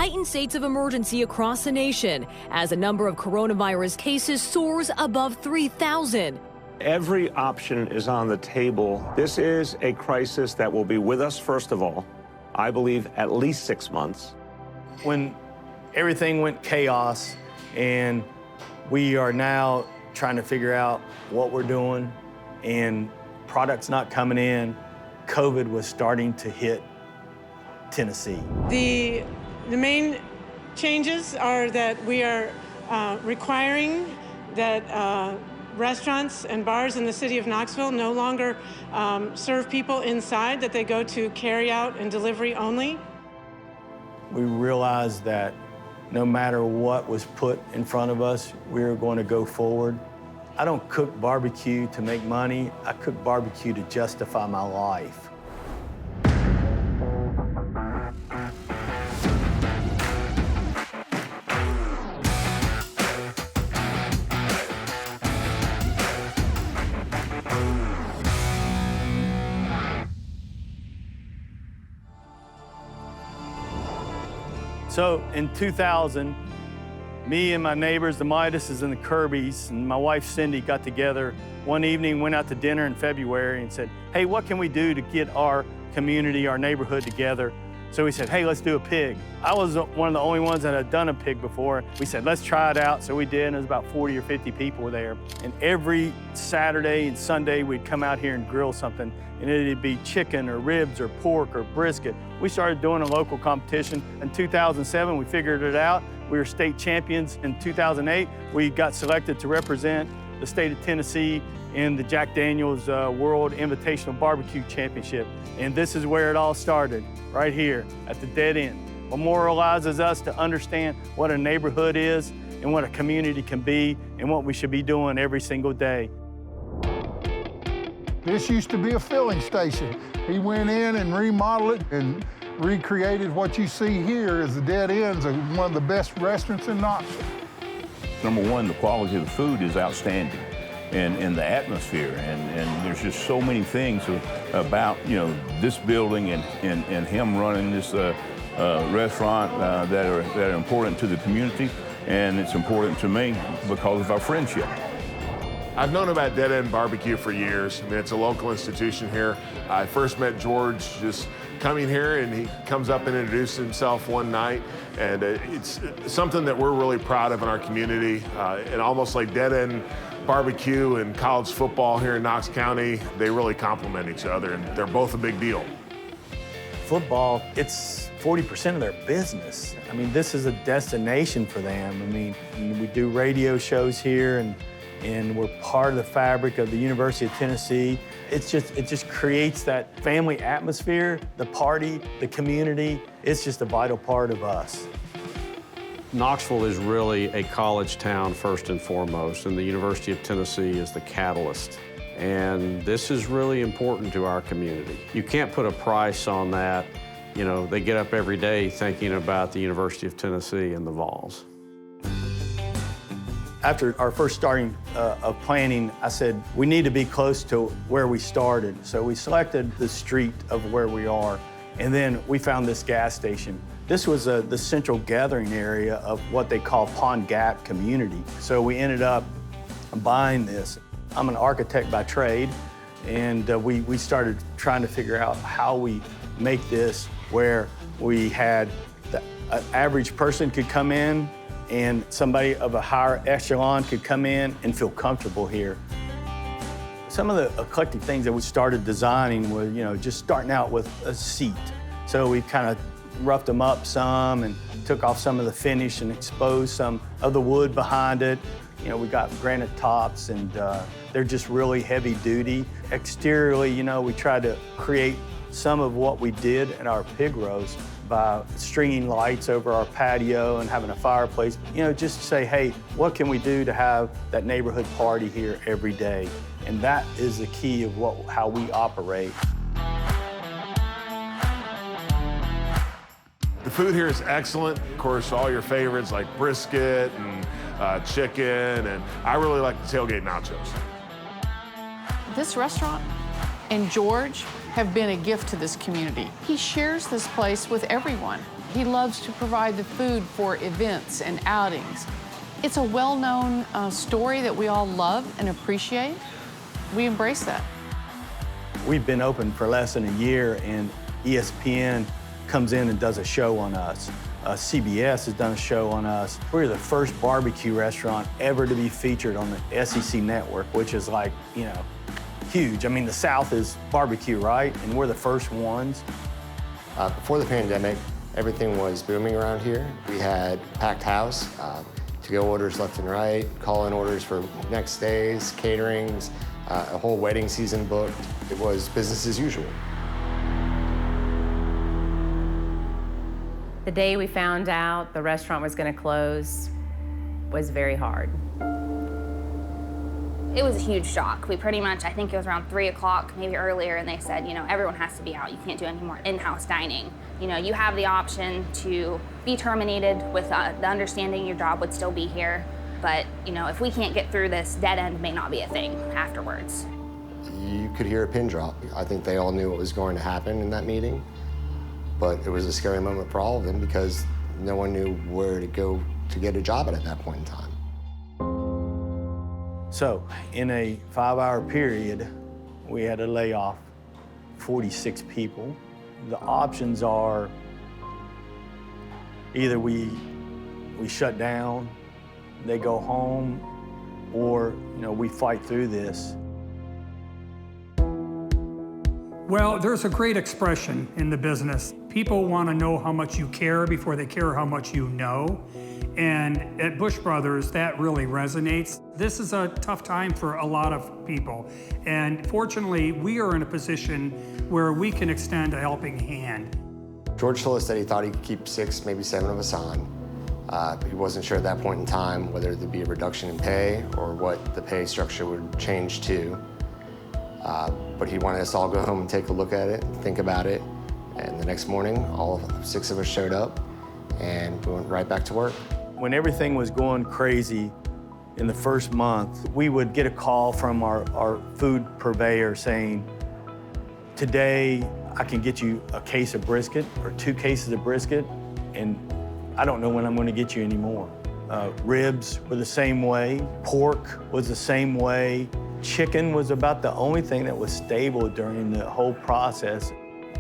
heightened states of emergency across the nation as the number of coronavirus cases soars above 3,000. Every option is on the table. This is a crisis that will be with us, first of all, I believe, at least 6 months. When everything went chaos and we are now trying to figure out what we're doing and products not coming in, COVID was starting to hit Tennessee. The main changes are that we are requiring that restaurants and bars in the city of Knoxville no longer serve people inside, that they go to carry out and delivery only. We realized that no matter what was put in front of us, we were going to go forward. I don't cook barbecue to make money. I cook barbecue to justify my life. So in 2000, me and my neighbors, the Midases and the Kirbys, and my wife Cindy got together one evening, went out to dinner in February and said, hey, what can we do to get our community, our neighborhood together? So we said, hey, let's do a pig. I was one of the only ones that had done a pig before. We said, let's try it out. So we did, and there was about 40 or 50 people there. And every Saturday and Sunday, we'd come out here and grill something, and it'd be chicken or ribs or pork or brisket. We started doing a local competition. In 2007, we figured it out. We were state champions. In 2008, we got selected to represent the state of Tennessee in the Jack Daniel's World Invitational Barbecue Championship. And this is where it all started, right here at the dead end. Memorializes us to understand what a neighborhood is and what a community can be and what we should be doing every single day. This used to be a filling station. He went in and remodeled it and recreated what you see here as the dead ends of one of the best restaurants in Knoxville. Number one, the quality of the food is outstanding, and the atmosphere, and there's just so many things about, you know, this building and him running this restaurant that are important to the community, and it's important to me because of our friendship. I've known about Dead End BBQ for years. I mean, it's a local institution here. I first met George just coming here, and he comes up and introduced himself one night, and it's something that we're really proud of in our community. And almost like Dead End BBQ and college football here in Knox County, they really complement each other, and they're both a big deal. Football, it's 40% of their business. I mean, this is a destination for them. I mean, we do radio shows here, and we're part of the fabric of the University of Tennessee. It just creates that family atmosphere, the party, the community. It's just a vital part of us. Knoxville is really a college town first and foremost, and the University of Tennessee is the catalyst. And this is really important to our community. You can't put a price on that. You know, they get up every day thinking about the University of Tennessee and the Vols. After our first starting of planning, I said, we need to be close to where we started. So we selected the street of where we are, and then we found this gas station. This was the central gathering area of what they call Pond Gap community. So we ended up buying this. I'm an architect by trade, and we started trying to figure out how we make this where we had an average person could come in and somebody of a higher echelon could come in and feel comfortable here. Some of the eclectic things that we started designing were, you know, just starting out with a seat. So we kind of roughed them up some and took off some of the finish and exposed some of the wood behind it. You know, we got granite tops, and they're just really heavy duty. Exteriorly, you know, we tried to create some of what we did in our pig roast by stringing lights over our patio and having a fireplace. You know, just to say, hey, what can we do to have that neighborhood party here every day? And that is the key of how we operate. The food here is excellent. Of course, all your favorites like brisket and chicken, and I really like the tailgate nachos. This restaurant and George have been a gift to this community. He shares this place with everyone. He loves to provide the food for events and outings. It's a well-known story that we all love and appreciate. We embrace that. We've been open for less than a year, and ESPN comes in and does a show on us. CBS has done a show on us. We're the first barbecue restaurant ever to be featured on the SEC network, which is like, you know, huge. I mean, the South is barbecue, right? And we're the first ones. Before the pandemic, everything was booming around here. We had a packed house, to-go orders left and right, call-in orders for next days, caterings, a whole wedding season booked. It was business as usual. The day we found out the restaurant was going to close was very hard. It was a huge shock. We pretty much, I think it was around 3 o'clock, maybe earlier, and they said, you know, everyone has to be out. You can't do any more in-house dining. You know, you have the option to be terminated with the understanding your job would still be here. But, you know, if we can't get through this, dead end may not be a thing afterwards. You could hear a pin drop. I think they all knew what was going to happen in that meeting. But it was a scary moment for all of them because no one knew where to go to get a job at that point in time. So, in a 5-hour period, we had to lay off 46 people. The options are either we shut down, they go home, or, you know, we fight through this. Well, there's a great expression in the business. People want to know how much you care before they care how much you know. And at Bush Brothers, that really resonates. This is a tough time for a lot of people. And fortunately, we are in a position where we can extend a helping hand. George told us that he thought he could keep 6, maybe 7 of us on. He wasn't sure at that point in time whether there'd be a reduction in pay or what the pay structure would change to. But he wanted us to all go home and take a look at it, think about it. And the next morning, all 6 of us showed up and we went right back to work. When everything was going crazy in the first month, we would get a call from our food purveyor saying, today I can get you a case of brisket or 2 cases of brisket, and I don't know when I'm going to get you any more. Ribs were the same way. Pork was the same way. Chicken was about the only thing that was stable during the whole process.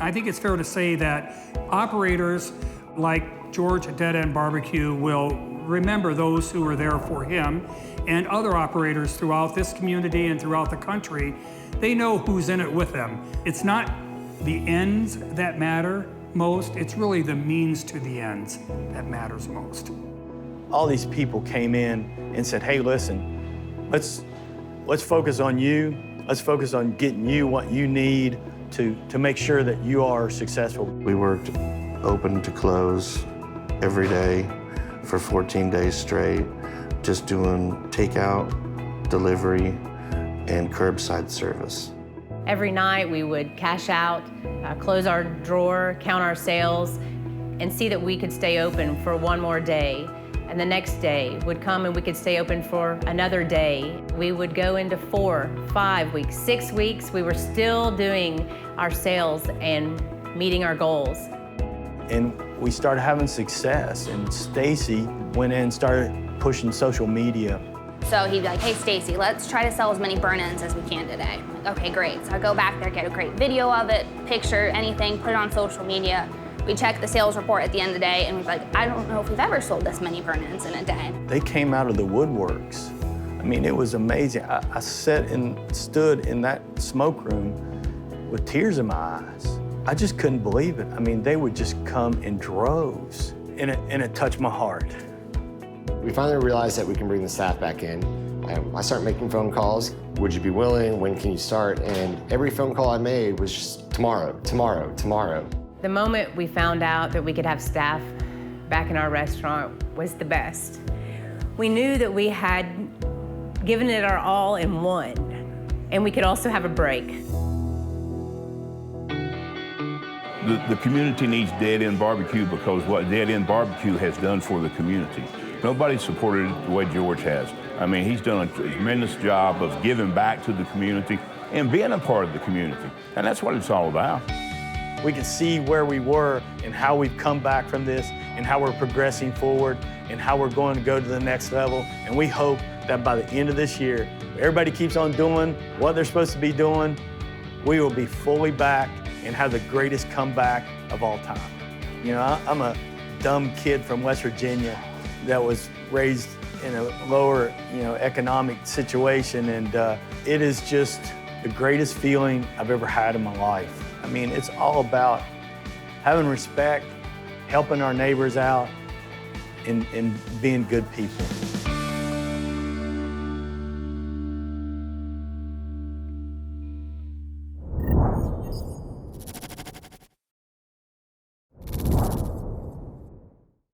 I think it's fair to say that operators like George at Dead End BBQ will remember those who were there for him, and other operators throughout this community and throughout the country. They know who's in it with them. It's not the ends that matter most, it's really the means to the ends that matters most. All these people came in and said, hey, listen, let's focus on you. Let's focus on getting you what you need to make sure that you are successful. We worked open to close every day for 14 days straight, just doing takeout, delivery, and curbside service. Every night we would cash out, close our drawer, count our sales, and see that we could stay open for one more day. And the next day would come and we could stay open for another day. We would go into 4, 5 weeks, 6 weeks. We were still doing our sales and meeting our goals. And we started having success, and Stacy went in and started pushing social media. So he'd be like, hey, Stacy, let's try to sell as many burn-ins as we can today. I'm like, okay, great. So I go back there, get a great video of it, picture, anything, put it on social media. We check the sales report at the end of the day, and we're like, I don't know if we've ever sold this many burn-ins in a day. They came out of the woodworks. I mean, it was amazing. I sat and stood in that smoke room with tears in my eyes. I just couldn't believe it. I mean, they would just come in droves, and it touched my heart. We finally realized that we can bring the staff back in. I started making phone calls. Would you be willing? When can you start? And every phone call I made was just tomorrow, tomorrow, tomorrow. The moment we found out that we could have staff back in our restaurant was the best. We knew that we had given it our all and won, and we could also have a break. The community needs Dead End BBQ because what Dead End BBQ has done for the community. Nobody supported it the way George has. I mean, he's done a tremendous job of giving back to the community. and being a part of the community. And that's what it's all about. We can see where we were and how we've come back from this and how we're progressing forward and how we're going to go to the next level. And we hope that by the end of this year, everybody keeps on doing what they're supposed to be doing, we will be fully back and have the greatest comeback of all time. You know, I'm a dumb kid from West Virginia that was raised in a lower, economic situation, and it is just the greatest feeling I've ever had in my life. I mean, it's all about having respect, helping our neighbors out, and being good people.